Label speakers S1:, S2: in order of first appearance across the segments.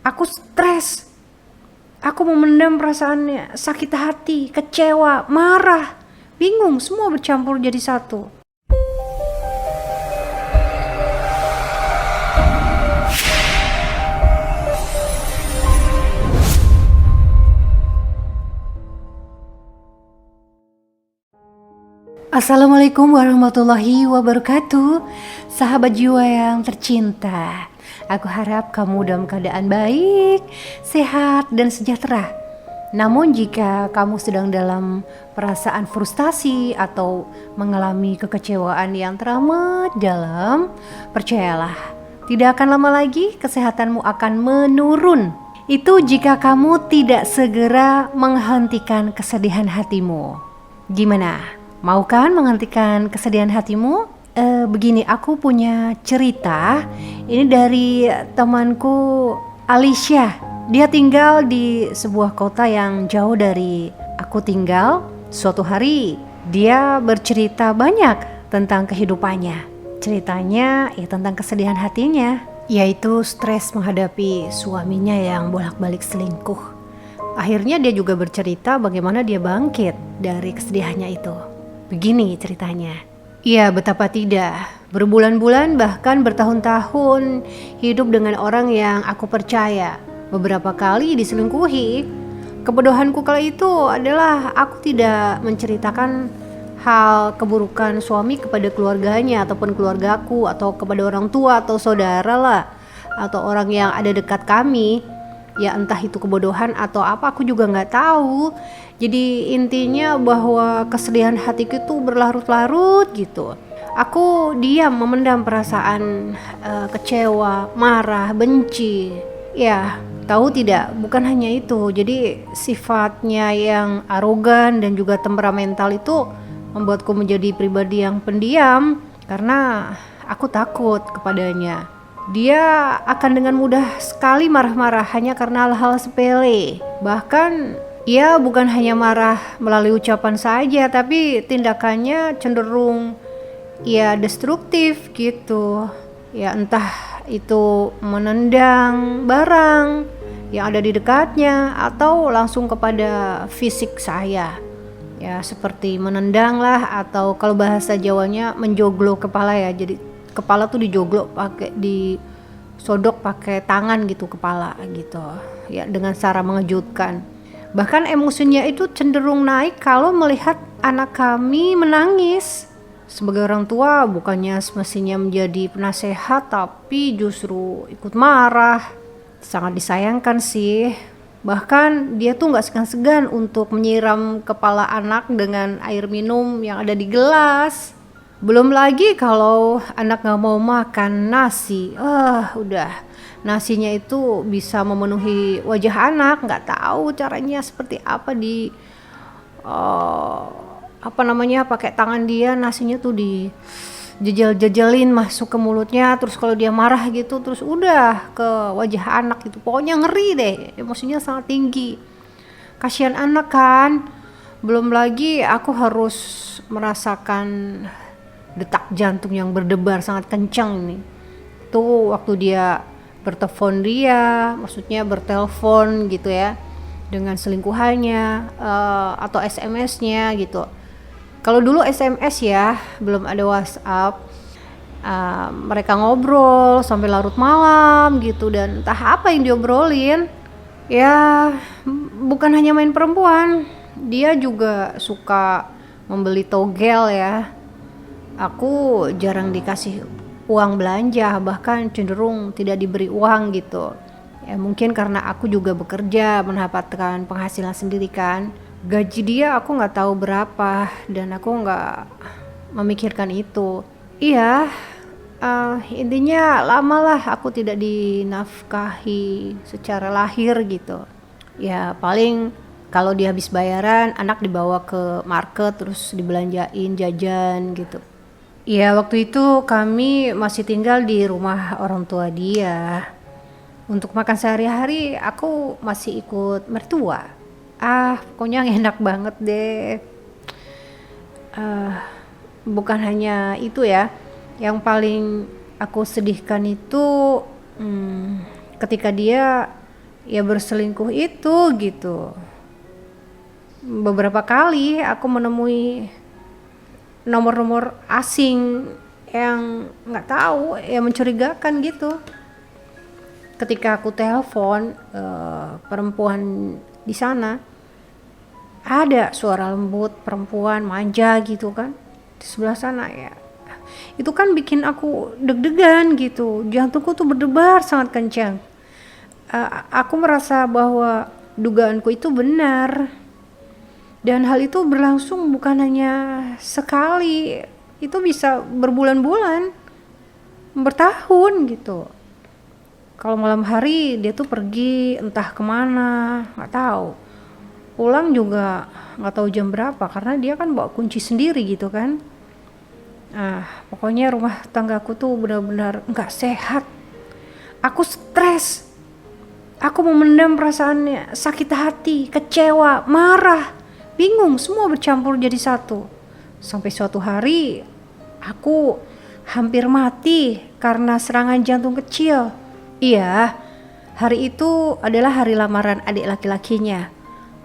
S1: Aku stres. Aku memendam perasaannya, sakit hati, kecewa, marah, bingung, semua bercampur jadi satu. Assalamualaikum warahmatullahi wabarakatuh. Sahabat jiwa yang tercinta, aku harap kamu dalam keadaan baik, sehat, dan sejahtera. Namun jika kamu sedang dalam perasaan frustasi atau mengalami kekecewaan yang teramat dalam, percayalah, tidak akan lama lagi kesehatanmu akan menurun. Itu jika kamu tidak segera menghentikan kesedihan hatimu. Gimana? Mau kan menghentikan kesedihan hatimu? Begini, aku punya cerita. Ini dari temanku Alicia. Dia tinggal di sebuah kota yang jauh dari aku tinggal. Suatu hari dia bercerita banyak tentang kehidupannya. Ceritanya ya tentang kesedihan hatinya, yaitu stres menghadapi suaminya yang bolak-balik selingkuh. Akhirnya dia juga bercerita bagaimana dia bangkit dari kesedihannya itu. Begini ceritanya. Iya, betapa tidak. Berbulan-bulan bahkan bertahun-tahun hidup dengan orang yang aku percaya. Beberapa kali diselingkuhi. Kebodohanku kala itu adalah aku tidak menceritakan hal keburukan suami kepada keluarganya ataupun keluargaku atau kepada orang tua atau saudara lah, atau orang yang ada dekat kami. Ya entah itu kebodohan atau apa, aku juga nggak tahu. Jadi intinya bahwa kesedihan hatiku itu berlarut-larut gitu. Aku diam memendam perasaan kecewa, marah, benci. Ya, tahu tidak, bukan hanya itu. Jadi sifatnya yang arogan dan juga temperamental itu membuatku menjadi pribadi yang pendiam karena aku takut kepadanya. Dia akan dengan mudah sekali marah-marah hanya karena hal-hal sepele. Bahkan ia bukan hanya marah melalui ucapan saja, tapi tindakannya cenderung ya destruktif gitu. Ya entah itu menendang barang yang ada di dekatnya atau langsung kepada fisik saya. Ya seperti menendang lah, atau kalau bahasa Jawanya menjoglo kepala ya. Jadi kepala tuh dijoglok pakai, disodok pakai tangan gitu kepala gitu ya, dengan cara mengejutkan. Bahkan emosinya itu cenderung naik kalau melihat anak kami menangis. Sebagai orang tua bukannya semestinya menjadi penasehat, tapi justru ikut marah. Sangat disayangkan sih. Bahkan dia tuh gak segan-segan untuk menyiram kepala anak dengan air minum yang ada di gelas. Belum lagi kalau anak gak mau makan nasi, udah nasinya itu bisa memenuhi wajah anak. Gak tahu caranya seperti apa pakai tangan dia nasinya tuh dijejel-jejelin masuk ke mulutnya. Terus kalau dia marah gitu terus udah ke wajah anak gitu. Pokoknya ngeri deh, emosinya sangat tinggi. Kasihan anak kan. Belum lagi aku harus merasakan detak jantung yang berdebar sangat kencang nih. Itu waktu dia bertelepon gitu ya dengan selingkuhannya, atau SMS-nya gitu. Kalau dulu SMS ya, belum ada WhatsApp. Mereka ngobrol sampai larut malam gitu, dan entah apa yang diobrolin. Ya bukan hanya main perempuan, dia juga suka membeli togel ya. Aku jarang dikasih uang belanja, bahkan cenderung tidak diberi uang gitu. Ya mungkin karena aku juga bekerja mendapatkan penghasilan sendiri kan. Gaji dia aku nggak tahu berapa dan aku nggak memikirkan itu. Iya, intinya lama lah aku tidak dinafkahi secara lahir gitu. Ya paling kalau dia habis bayaran, anak dibawa ke market terus dibelanjain jajan gitu. Ya waktu itu kami masih tinggal di rumah orang tua dia. Untuk makan sehari-hari aku masih ikut mertua. Pokoknya enak banget deh. Bukan hanya itu ya. Yang paling aku sedihkan itu ketika dia ya berselingkuh itu gitu. Beberapa kali aku menemui nomor-nomor asing yang nggak tahu, yang mencurigakan gitu. Ketika aku telepon perempuan di sana, ada suara lembut perempuan manja gitu kan di sebelah sana ya. Itu kan bikin aku deg-degan gitu, jantungku tuh berdebar sangat kencang. Aku merasa bahwa dugaanku itu benar, dan hal itu berlangsung bukan hanya sekali, itu bisa berbulan-bulan, bertahun gitu. Kalau malam hari dia tuh pergi entah kemana, nggak tahu. Pulang juga nggak tahu jam berapa karena dia kan bawa kunci sendiri gitu kan. Pokoknya rumah tanggaku tuh benar-benar nggak sehat. Aku stres. Aku memendam perasaannya, sakit hati, kecewa, marah, bingung, semua bercampur jadi satu. Sampai suatu hari aku hampir mati karena serangan jantung kecil. Iya, hari itu adalah hari lamaran adik laki-lakinya.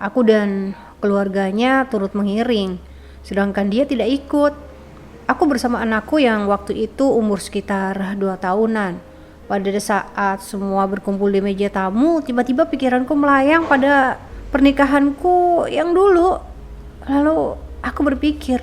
S1: Aku dan keluarganya turut mengiring, sedangkan dia tidak ikut. Aku bersama anakku yang waktu itu umur sekitar 2 tahunan. Pada saat semua berkumpul di meja tamu, tiba-tiba pikiranku melayang pada pernikahanku yang dulu. Lalu aku berpikir,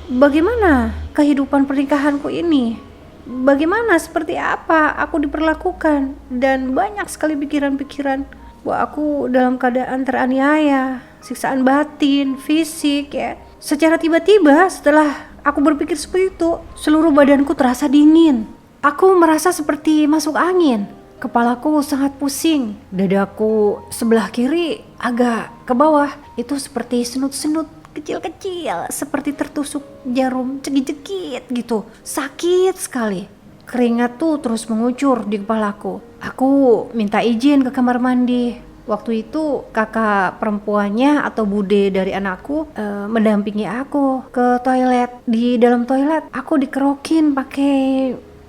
S1: bagaimana kehidupan pernikahanku ini? Bagaimana, seperti apa aku diperlakukan? Dan banyak sekali pikiran-pikiran bahwa aku dalam keadaan teraniaya, siksaan batin, fisik ya. Secara tiba-tiba setelah aku berpikir seperti itu, seluruh badanku terasa dingin. Aku merasa seperti masuk angin. Kepalaku sangat pusing. Dadaku sebelah kiri agak ke bawah. Itu seperti senut-senut kecil-kecil, seperti tertusuk jarum cekit-cekit gitu. Sakit sekali. Keringat tuh terus mengucur di kepalaku. Aku minta izin ke kamar mandi. Waktu itu kakak perempuannya atau bude dari anakku mendampingi aku ke toilet. Di dalam toilet aku dikerokin pakai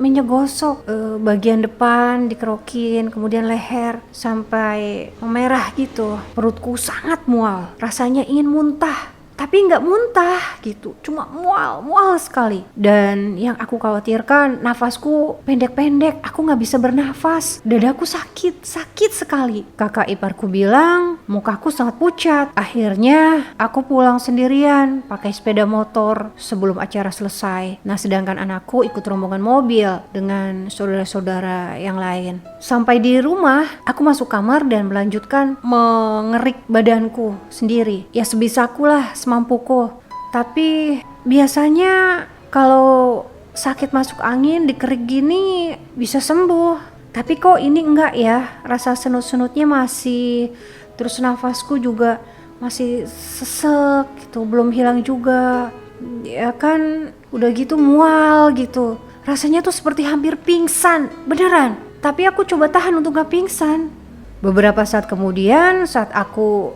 S1: minyak gosok, bagian depan dikerokin, kemudian leher sampai memerah gitu. Perutku sangat mual, rasanya ingin muntah, tapi nggak muntah gitu, cuma mual sekali. Dan yang aku khawatirkan, nafasku pendek-pendek, aku nggak bisa bernafas, dadaku sakit sekali. Kakak iparku bilang mukaku sangat pucat. Akhirnya aku pulang sendirian pakai sepeda motor sebelum acara selesai. Nah, sedangkan anakku ikut rombongan mobil dengan saudara-saudara yang lain. Sampai di rumah, aku masuk kamar dan melanjutkan mengerik badanku sendiri, ya sebisaku lah, semampuku. Tapi biasanya kalau sakit masuk angin dikerik gini bisa sembuh, tapi kok ini enggak ya, rasa senut-senutnya masih, terus nafasku juga masih sesek gitu, belum hilang juga ya kan. Udah gitu mual gitu, rasanya tuh seperti hampir pingsan beneran, tapi aku coba tahan untuk gak pingsan. Beberapa saat kemudian, saat aku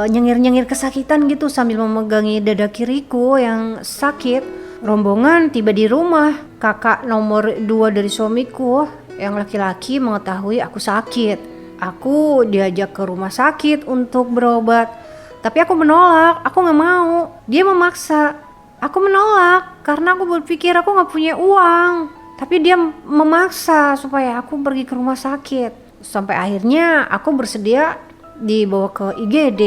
S1: nyengir-nyengir kesakitan gitu sambil memegangi dada kiriku yang sakit, rombongan tiba di rumah. Kakak nomor 2 dari suamiku yang laki-laki mengetahui aku sakit. Aku diajak ke rumah sakit untuk berobat, tapi aku menolak. Aku gak mau, dia memaksa. Aku menolak karena aku berpikir aku gak punya uang, tapi dia memaksa supaya aku pergi ke rumah sakit. Sampai akhirnya aku bersedia dibawa ke IGD.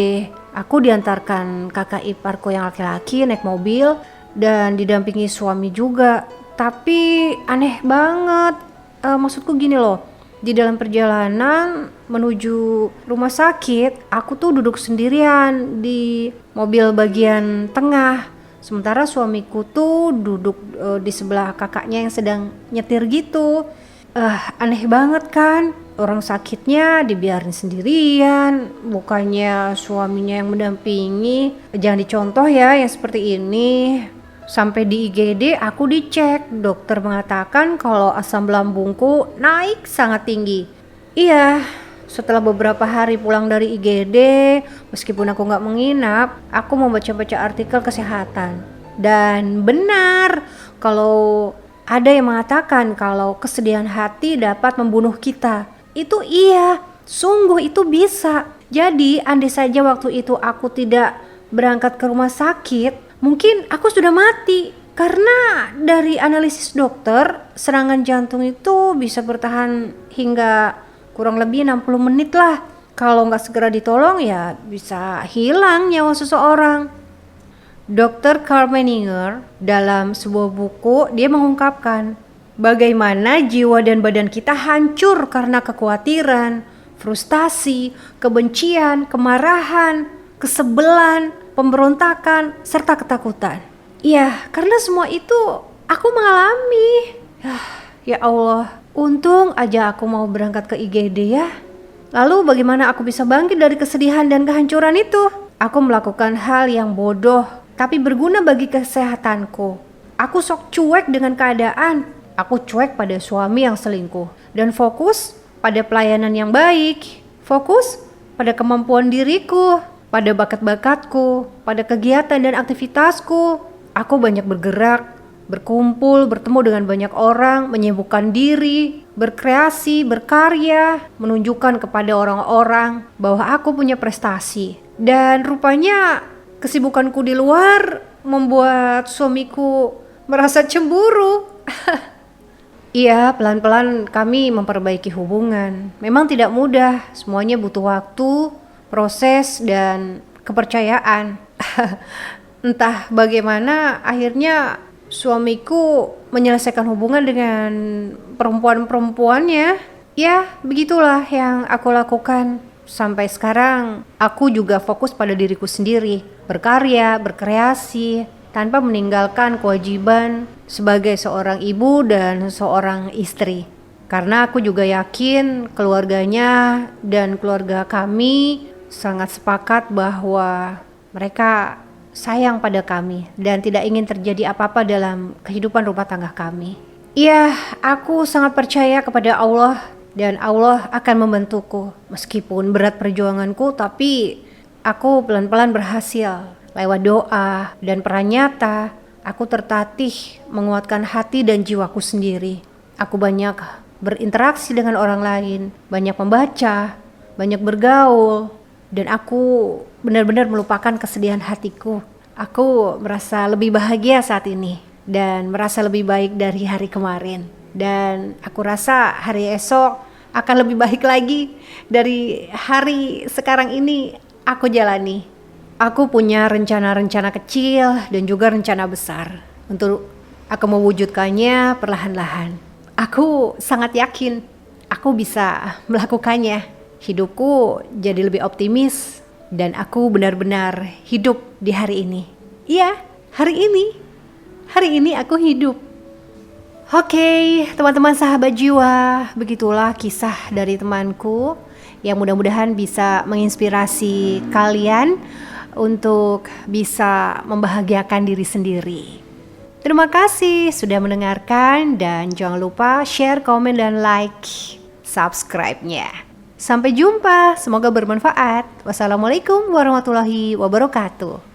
S1: Aku diantarkan kakak iparku yang laki-laki naik mobil dan didampingi suami juga. Tapi aneh banget, maksudku gini loh, di dalam perjalanan menuju rumah sakit, aku tuh duduk sendirian di mobil bagian tengah, sementara suamiku tuh duduk di sebelah kakaknya yang sedang nyetir gitu. Aneh banget kan, orang sakitnya dibiarin sendirian, bukannya suaminya yang mendampingi. Jangan dicontoh ya yang seperti ini. Sampai di IGD aku dicek, dokter mengatakan kalau asam lambungku naik sangat tinggi. Iya, setelah beberapa hari pulang dari IGD, meskipun aku gak menginap, aku membaca-baca artikel kesehatan. Dan benar, kalau ada yang mengatakan kalau kesedihan hati dapat membunuh kita. Itu iya, Sungguh itu bisa. Jadi andai saja waktu itu aku tidak berangkat ke rumah sakit, mungkin aku sudah mati. Karena dari analisis dokter, serangan jantung itu bisa bertahan hingga kurang lebih 60 menit lah. Kalau nggak segera ditolong ya bisa hilang nyawa seseorang. Dr. Karl Menninger dalam sebuah buku dia mengungkapkan bagaimana jiwa dan badan kita hancur karena kekhawatiran, frustasi, kebencian, kemarahan, kesebelan, pemberontakan, serta ketakutan. Iya, karena semua itu aku mengalami. Ya Allah, untung aja aku mau berangkat ke IGD ya. Lalu bagaimana aku bisa bangkit dari kesedihan dan kehancuran itu? Aku melakukan hal yang bodoh, tapi berguna bagi kesehatanku. Aku sok cuek dengan keadaan. Aku cuek pada suami yang selingkuh. Dan fokus pada pelayanan yang baik, fokus pada kemampuan diriku, pada bakat-bakatku, pada kegiatan dan aktivitasku. Aku banyak bergerak, berkumpul, bertemu dengan banyak orang, menyibukkan diri, berkreasi, berkarya, menunjukkan kepada orang-orang bahwa aku punya prestasi. Dan rupanya kesibukanku di luar membuat suamiku merasa cemburu. Iya, pelan-pelan kami memperbaiki hubungan. Memang tidak mudah, semuanya butuh waktu, proses, dan kepercayaan. Entah bagaimana akhirnya suamiku menyelesaikan hubungan dengan perempuan-perempuannya. Ya, begitulah yang aku lakukan. Sampai sekarang aku juga fokus pada diriku sendiri, berkarya, berkreasi, tanpa meninggalkan kewajiban sebagai seorang ibu dan seorang istri. Karena aku juga yakin keluarganya dan keluarga kami sangat sepakat bahwa mereka sayang pada kami dan tidak ingin terjadi apa-apa dalam kehidupan rumah tangga kami. Iya, aku sangat percaya kepada Allah dan Allah akan membantuku. Meskipun berat perjuanganku, tapi aku pelan-pelan berhasil. Lewat doa dan peran nyata, aku tertatih menguatkan hati dan jiwaku sendiri. Aku banyak berinteraksi dengan orang lain, banyak membaca, banyak bergaul, dan aku benar-benar melupakan kesedihan hatiku. Aku merasa lebih bahagia saat ini dan merasa lebih baik dari hari kemarin. Dan aku rasa hari esok akan lebih baik lagi dari hari sekarang ini aku jalani. Aku punya rencana-rencana kecil dan juga rencana besar. Untuk aku mewujudkannya perlahan-lahan. Aku sangat yakin aku bisa melakukannya. Hidupku jadi lebih optimis dan aku benar-benar hidup di hari ini. Iya, hari ini aku hidup. Oke, teman-teman sahabat jiwa, begitulah kisah dari temanku yang mudah-mudahan bisa menginspirasi kalian untuk bisa membahagiakan diri sendiri. Terima kasih sudah mendengarkan dan jangan lupa share, komen, dan like subscribe-nya. Sampai jumpa, semoga bermanfaat. Wassalamualaikum warahmatullahi wabarakatuh.